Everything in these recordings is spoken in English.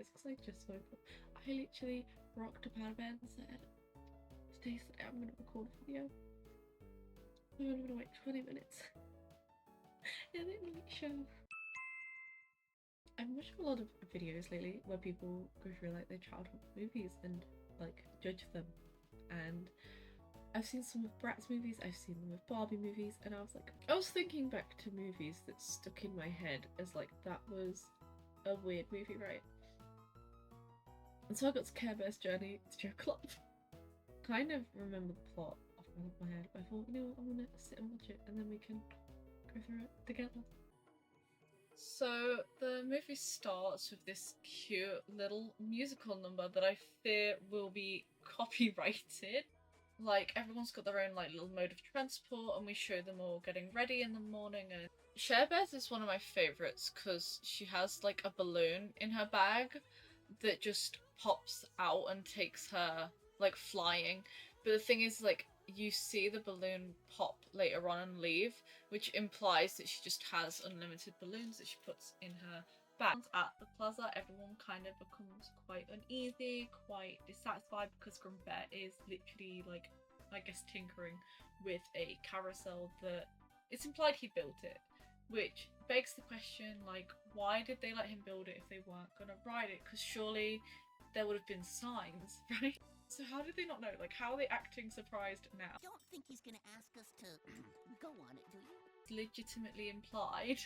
It's because I just woke up. I literally rocked up out of bed and said, today's the day I'm going to record a video. I'm only going to wait 20 minutes. And it really show. I've watched a lot of videos lately where people go through like their childhood movies and like judge them. And I've seen some of Bratz movies, I've seen them with Barbie movies, and I was thinking back to movies that stuck in my head as like, that was a weird movie, right? And so I got to Care Bear's Journey to Joe Club. Kind of remember the plot off the top of my head, but I thought, you know what, I'm gonna sit and watch it and then we can go through it together. So the movie starts with this cute little musical number that I fear will be copyrighted. Like, everyone's got their own like little mode of transport and we show them all getting ready in the morning. And Cher Bears is one of my favourites because she has like a balloon in her bag that just pops out and takes her like flying. But the thing is, like, you see the balloon pop later on and leave, which implies that she just has unlimited balloons that she puts in her bag. At the plaza, everyone kind of becomes quite uneasy, quite dissatisfied, because Grumpy Bear is literally like, I guess, tinkering with a carousel that it's implied he built it, which begs the question, like, why did they let him build it if they weren't gonna ride it? Because surely there would have been signs, right? So how did they not know? Like, how are they acting surprised now? I don't think he's gonna ask us to go on it, do you? It's legitimately implied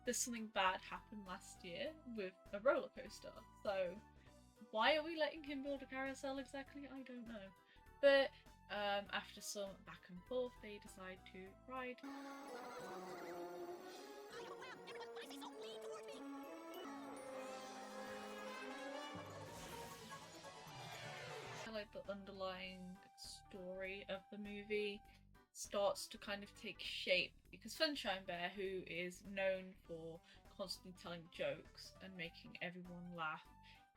that something bad happened last year with a roller coaster. So why are we letting him build a carousel exactly? I don't know. But after some back and forth, they decide to ride. Like, the underlying story of the movie starts to kind of take shape because Funshine Bear, who is known for constantly telling jokes and making everyone laugh,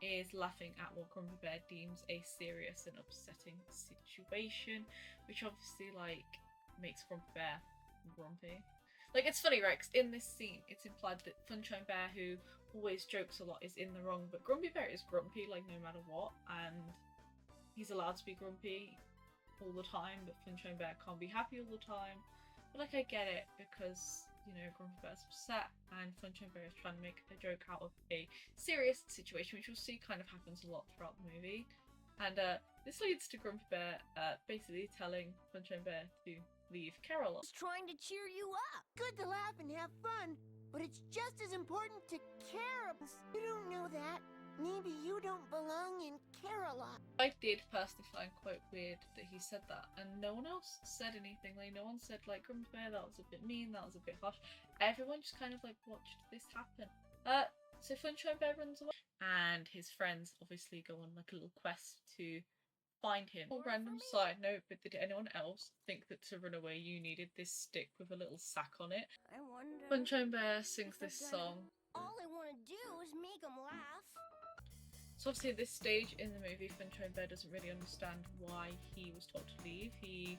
is laughing at what Grumpy Bear deems a serious and upsetting situation, which obviously like makes Grumpy Bear grumpy. Like, it's funny, right? 'Cause in this scene, it's implied that Funshine Bear, who always jokes a lot, is in the wrong, but Grumpy Bear is grumpy, like, no matter what, and he's allowed to be grumpy all the time, but Funshine Bear can't be happy all the time. But like, I get it because, you know, Grumpy Bear's upset and Funshine Bear is trying to make a joke out of a serious situation, which you'll see kind of happens a lot throughout the movie. And this leads to Grumpy Bear basically telling Funshine Bear to leave Carol. He's trying to cheer you up. Good to laugh and have fun, but it's just as important to care. You don't know that. Maybe you don't belong in Caroline. I did personally find quite weird that he said that, and no one else said anything. Like, no one said, like, Grumpy Bear, that was a bit mean, that was a bit harsh. Everyone just kind of like watched this happen. So Funshine Bear runs away, and his friends obviously go on like a little quest to find him. A random side note, but did anyone else think that to run away you needed this stick with a little sack on it? I wonder. Funshine Bear sings this song. All I want to do is make him laugh. So obviously at this stage in the movie, Funshine Bear doesn't really understand why he was told to leave. He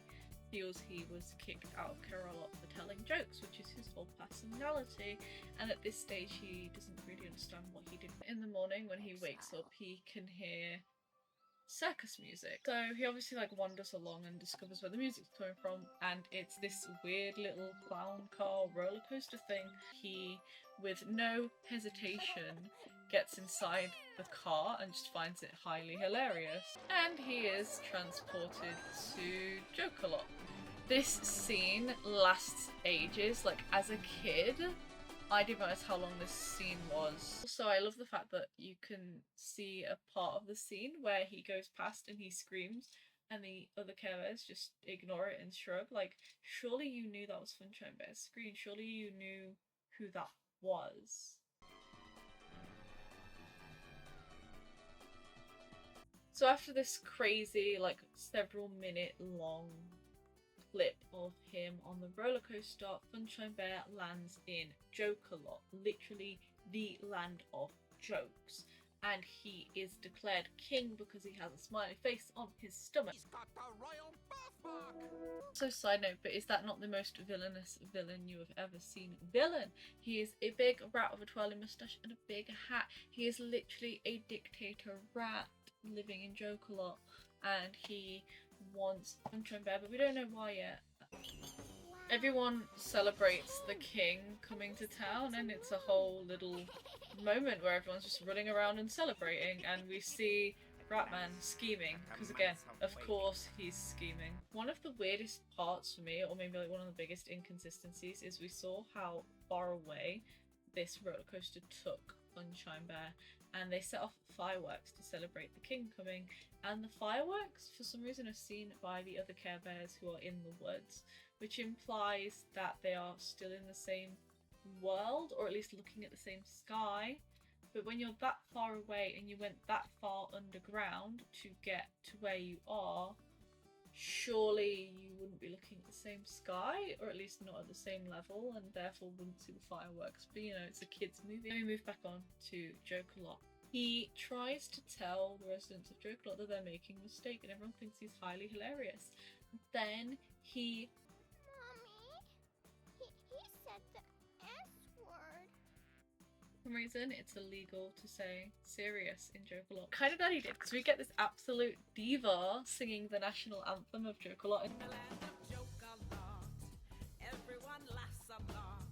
feels he was kicked out of Carol for telling jokes, which is his whole personality. And at this stage, he doesn't really understand what he did. In the morning, when he wakes up, he can hear circus music. So he obviously like wanders along and discovers where the music's coming from, and it's this weird little clown car roller coaster thing. He, with no hesitation, gets inside the car and just finds it highly hilarious. And he is transported to Joke-A-Lot. This scene lasts ages. Like, as a kid, I didn't realize how long this scene was. Also, I love the fact that you can see a part of the scene where he goes past and he screams and the other Care Bears just ignore it and shrug. Like, surely you knew that was Funshine Bear's scream. Surely you knew who that was. So after this crazy, like, several minute long clip of him on the roller coaster, Funshine Bear lands in Joke-A-Lot, literally the land of jokes. and he is declared king because he has a smiley face on his stomach. He's got the royal birthmark. So side note, but is that not the most villainous villain you have ever seen? Villain! He is a big rat with a twirling moustache and a big hat. He is literally a dictator rat living in Jokerlot, and he wants Funshine Bear, but we don't know why yet. Everyone celebrates the king coming to town, and it's a whole little moment where everyone's just running around and celebrating, and we see Ratman scheming, because again, of course he's scheming. One of the weirdest parts for me, or maybe like one of the biggest inconsistencies, is we saw how far away this roller coaster took Funshine Bear, and they set off fireworks to celebrate the king coming, and the fireworks for some reason are seen by the other Care Bears who are in the woods, which implies that they are still in the same world, or at least looking at the same sky. But when you're that far away and you went that far underground to get to where you are, surely you wouldn't be looking at the same sky, or at least not at the same level, and therefore wouldn't see the fireworks. But you know, it's a kids' movie. Let me move back on to Jokerlot. He tries to tell the residents of Jokerlot that they're making a mistake, and everyone thinks he's highly hilarious. Then he... Mommy, he said the S word. For some reason, it's illegal to say serious in Jokerlot. Kind of glad he did, because we get this absolute diva singing the national anthem of Jokerlot. The land of Jokerlot, everyone laughs a lot.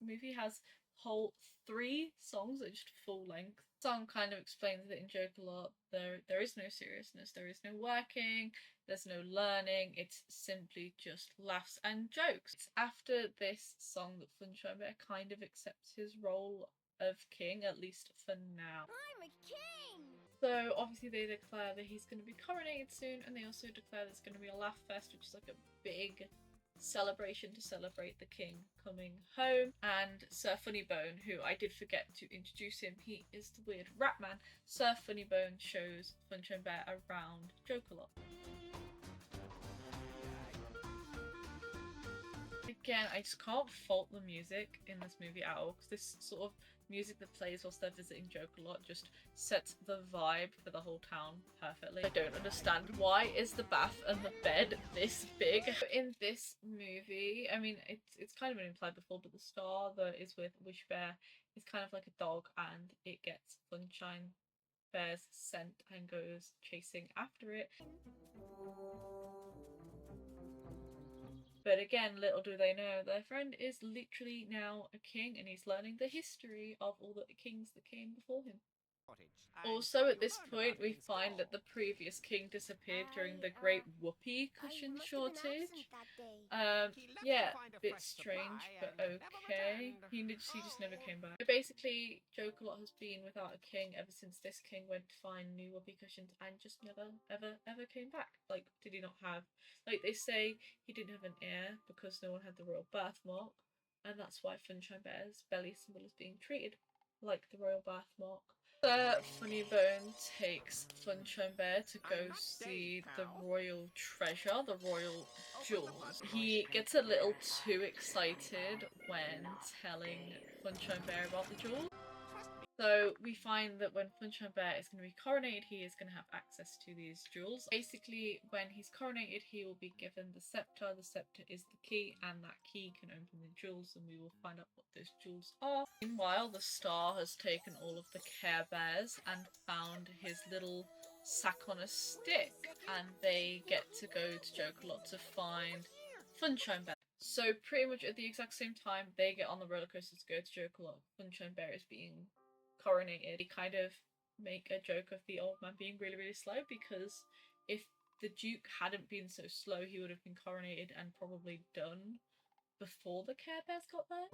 The movie has whole 3 songs that are just full length. The song kind of explains that in Jokerlot there is no seriousness, there is no working, there's no learning, it's simply just laughs and jokes. It's after this song that Funshine Bear kind of accepts his role of king, at least for now. I'm a king! So obviously they declare that he's going to be coronated soon, and they also declare there's going to be a Laughfest, which is like a big celebration to celebrate the king coming home. And Sir Funnybone, who I did forget to introduce him, he is the weird rat man. Sir Funnybone shows Funshine Bear around Jokerlot. Again, I just can't fault the music in this movie at all, because this sort of music that plays whilst they're visiting Jokerlot just sets the vibe for the whole town perfectly. I don't understand, why is the bath and the bed this big? In this movie, I mean, it's kind of been implied before, but the star that is with Wish Bear is kind of like a dog, and it gets Funshine Bear's scent and goes chasing after it. But again, little do they know, their friend is literally now a king, and he's learning the history of all the kings that came before him. Also, at this point, we find that the previous king disappeared during the Great Whoopee Cushion shortage. Yeah, a bit strange, but okay. He just never came back. But basically, Jokerlot has been without a king ever since this king went to find new whoopee cushions and just never, ever came back. Like, did he not have... Like, they say he didn't have an heir because no one had the royal birthmark, and that's why Funshine Bear's belly symbol is being treated like the royal birthmark. Sir Funnybone takes Funshine Bear to go see the royal treasure, the royal jewels. He gets a little too excited when telling Funshine Bear about the jewels. So we find that when Funshine Bear is going to be coronated, he is going to have access to these jewels. Basically, when he's coronated, he will be given the scepter. The scepter is the key, and that key can open the jewels, and we will find out what those jewels are. Meanwhile, the star has taken all of the Care Bears and found his little sack on a stick, and they get to go to Jokerlot to find Funshine Bear. So pretty much at the exact same time they get on the roller coaster to go to Jokerlot, Funshine Bear is being coronated. They kind of make a joke of the old man being really, really slow, because if the Duke hadn't been so slow, he would have been coronated and probably done before the Care Bears got there.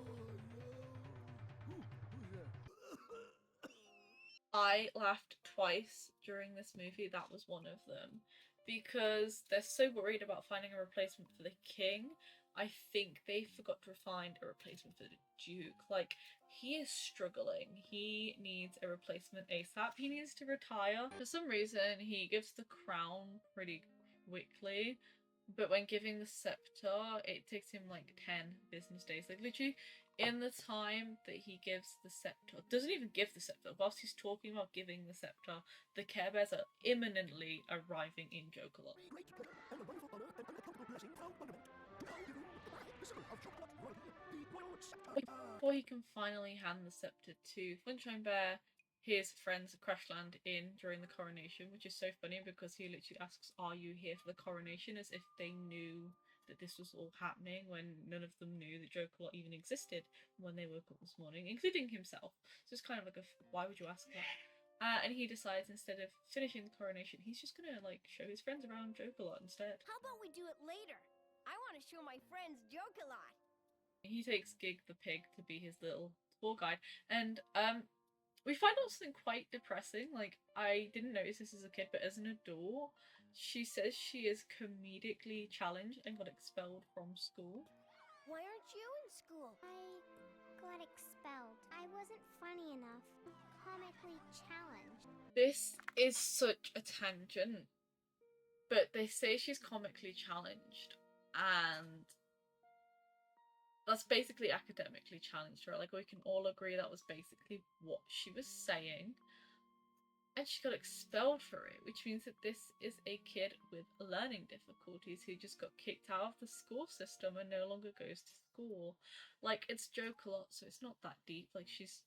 I laughed twice during this movie. That was one of them, because they're so worried about finding a replacement for the king. I think they forgot to find a replacement for the Duke. Like, he is struggling. He needs a replacement ASAP. He needs to retire. For some reason, he gives the crown pretty quickly, but when giving the scepter, it takes him like 10 business days. Like, literally, in the time that he gives the scepter, doesn't even give the scepter, whilst he's talking about giving the scepter, the Care Bears are imminently arriving in Jokerlot. Before he can finally hand the scepter to Funshine Bear, his friends crash land in during the coronation, which is so funny because he literally asks, "Are you here for the coronation?" as if they knew that this was all happening when none of them knew that Jokerlot even existed when they woke up this morning, including himself. So it's kind of like why would you ask that? And he decides instead of finishing the coronation, he's just gonna like show his friends around Jokerlot instead. How about we do it later? I want to show my friends Joker-Lot. He takes Gig the pig to be his little tour guide, and we find out something quite depressing. Like, I didn't notice this as a kid, but as an adult, she says she is comedically challenged and got expelled from school. Why aren't you in school? I got expelled. I wasn't funny enough. Comically challenged. This is such a tangent, but they say she's comically challenged, and that's basically academically challenged her. Like, we can all agree that was basically what she was saying. And she got expelled for it, which means that this is a kid with learning difficulties who just got kicked out of the school system and no longer goes to school. Like, it's Jokerlot, so it's not that deep. Like, she's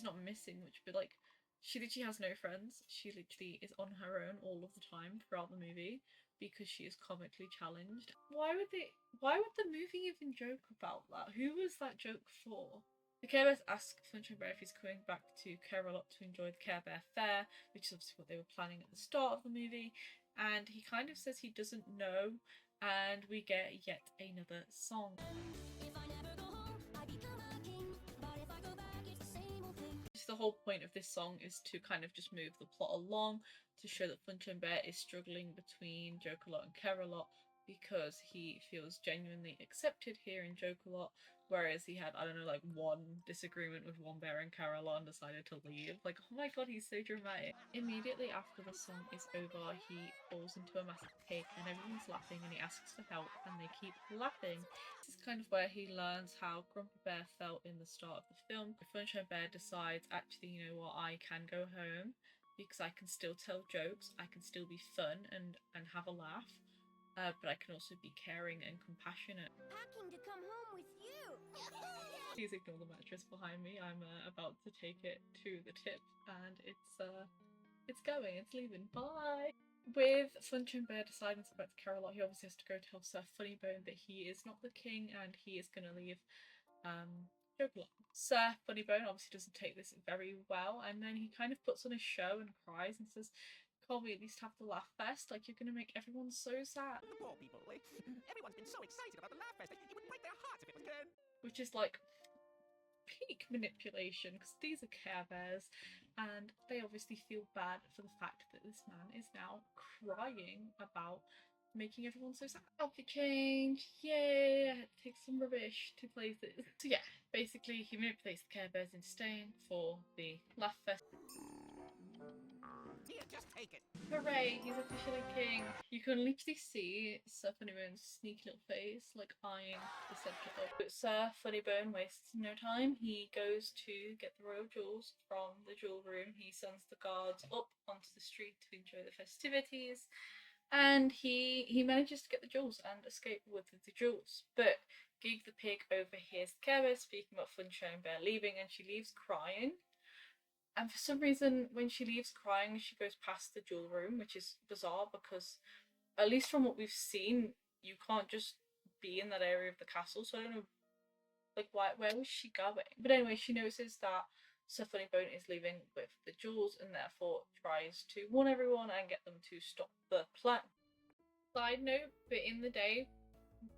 not missing much, but like, she literally has no friends. She literally is on her own all of the time throughout the movie because she is comically challenged. Why would the movie even joke about that? Who was that joke for? The Care Bears ask Funshine Bear if he's coming back to Camelot to enjoy the Care Bear Fair, which is obviously what they were planning at the start of the movie, and he kind of says he doesn't know, and we get yet another song. The whole point of this song is to kind of just move the plot along, to show that Funshine Bear is struggling between Jokerlot and Camelot because he feels genuinely accepted here in Jokerlot, whereas he had, I don't know, like one disagreement with one bear and Carola and decided to leave. Like, oh my god, he's so dramatic. Immediately after the song is over, he falls into a massive pit and everyone's laughing and he asks for help and they keep laughing. This is kind of where he learns how Grumpy Bear felt in the start of the film. Funshine Bear decides, actually, you know what, I can go home because I can still tell jokes, I can still be fun and have a laugh. But I can also be caring and compassionate. Packing to come home with you. Please ignore the mattress behind me. I'm about to take it to the tip, and it's going. It's leaving. Bye. With Funshine Bear deciding to go back to Camelot, he obviously has to go tell Sir Funnybone that he is not the king and he is going to leave Jokerlot. Sir Funnybone obviously doesn't take this very well, and then he kind of puts on a show and cries and says, "Can't we at least have the Laughfest? Like, you're gonna make everyone so sad." The poor people, everyone's been so excited about the Laughfest, it would break their hearts if it was gone. Which is like peak manipulation, because these are Care Bears and they obviously feel bad for the fact that this man is now crying about making everyone so sad. Outfit change, yay! I had to take some rubbish to places. So yeah, basically he manipulates the Care Bears into staying for the Laughfest. Here, just take it. Hooray, he's officially king. You can literally see Sir Funnybone's sneaky little face, like eyeing the scepter up. But Sir Funnybone wastes no time. He goes to get the royal jewels from the jewel room. He sends the guards up onto the street to enjoy the festivities. And he manages to get the jewels and escape with the jewels. But Gig the pig overhears the Care Bears speaking about Funshine Bear leaving, and she leaves crying. And for some reason, when she leaves crying, she goes past the jewel room, which is bizarre because, at least from what we've seen, you can't just be in that area of the castle. So I don't know, like, where was she going? But anyway, she notices that Sir Funnybone is leaving with the jewels and therefore tries to warn everyone and get them to stop the plan. Side note, but in the day,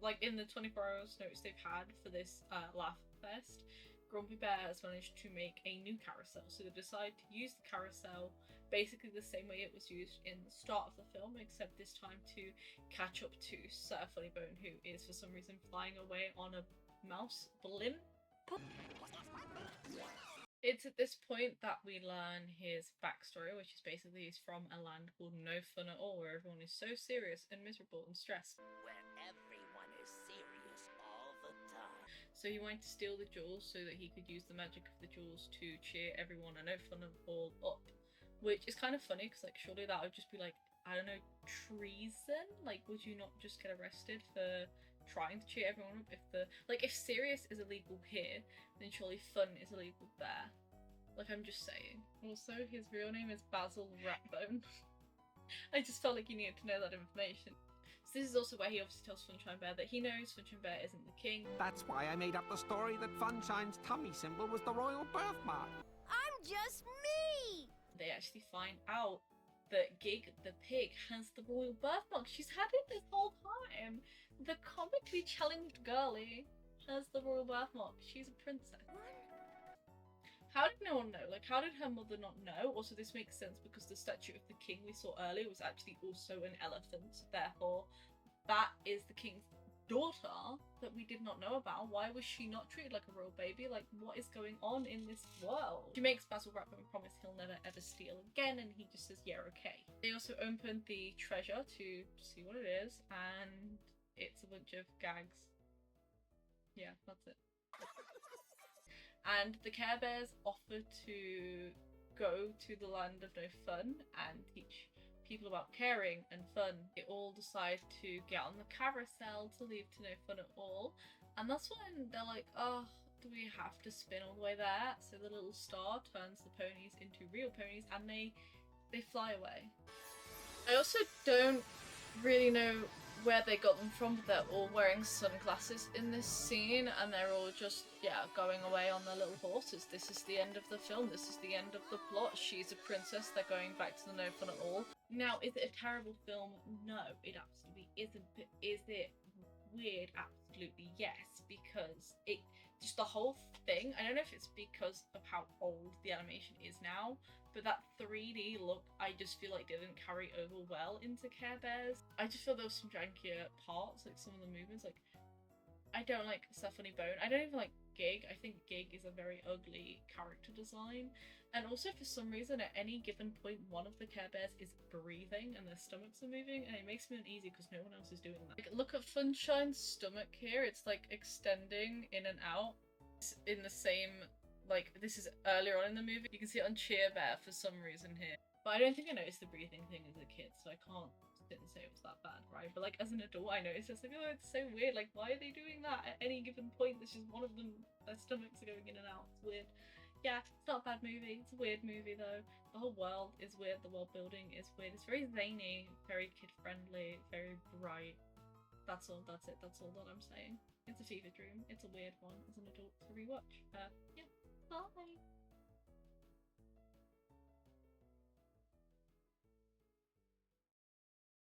like in the 24 hours notice they've had for this Laughfest, Grumpy Bear has managed to make a new carousel. So they decide to use the carousel basically the same way it was used in the start of the film, except this time to catch up to Sir Funnybone, who is for some reason flying away on a mouse blimp. It's at this point that we learn his backstory, which is basically he's from a land called No Fun at All, where everyone is so serious and miserable and stressed. Where everyone is serious all the time. So he wanted to steal the jewels so that he could use the magic of the jewels to cheer everyone I know Funnybone up. Which is kind of funny because like surely that would just be like, I don't know, treason? Like would you not just get arrested for trying to cheer everyone up? If serious is illegal here, then surely fun is illegal there. Like I'm just saying. Also, his real name is Basil Ratbone. I just felt like you needed to know that information. So this is also where he obviously tells Funshine Bear that he knows Funshine Bear isn't the king. That's why I made up the story that Funshine's tummy symbol was the royal birthmark. I'm just me! They actually find out that Gig the pig has the royal birthmark. She's had it this whole time. The comically challenged girlie has the royal birthmark. She's a princess. How did no one know? Like, how did her mother not know? Also, this makes sense because the statue of the king we saw earlier was actually also an elephant. Therefore, that is the king's daughter that we did not know about. Why was she not treated like a royal baby? Like, what is going on in this world? She makes Basil Ratbone promise he'll never ever steal again, and he just says, yeah, okay. They also open the treasure to see what it is, and it's a bunch of gags. Yeah, that's it. And the Care Bears offer to go to the land of no fun and teach people about caring and fun. They all decide to get on the carousel to leave to no fun at all. And that's when they're like, oh, do we have to spin all the way there? So the little star turns the ponies into real ponies and they fly away. I also don't really know where they got them from, but they're all wearing sunglasses in this scene and they're all just, yeah, going away on their little horses. This is the end of the film. This is the end of the plot. She's a princess. They're going back to the no fun at all. Now, is it a terrible film? No, it absolutely isn't. But is it weird? Absolutely yes, because it just the whole thing, I don't know if it's because of how old the animation is now, but that 3D look I just feel like didn't carry over well into Care Bears. I just feel there was some jankier parts, like some of the movements. Like I don't like Funnybone. I don't even like Gig. I think Gig is a very ugly character design. And also for some reason at any given point one of the Care Bears is breathing and their stomachs are moving, and it makes me uneasy because no one else is doing that. Like, look at Funshine's stomach here. It's like extending in and out. It's in the same, like this is earlier on in the movie. You can see it on Cheer Bear for some reason here. But I don't think I noticed the breathing thing as a kid, so I can't sit and say it was that bad, right? But like as an adult I noticed it's like, oh, it's so weird. Like why are they doing that at any given point? There's just one of them, their stomachs are going in and out. It's weird. Yeah, it's not a bad movie. It's a weird movie though. The whole world is weird. The world building is weird. It's very zany, very kid friendly, very bright. That's all. That's it. That's all that I'm saying. It's a fever dream. It's a weird one as an adult to rewatch. Yeah. Bye.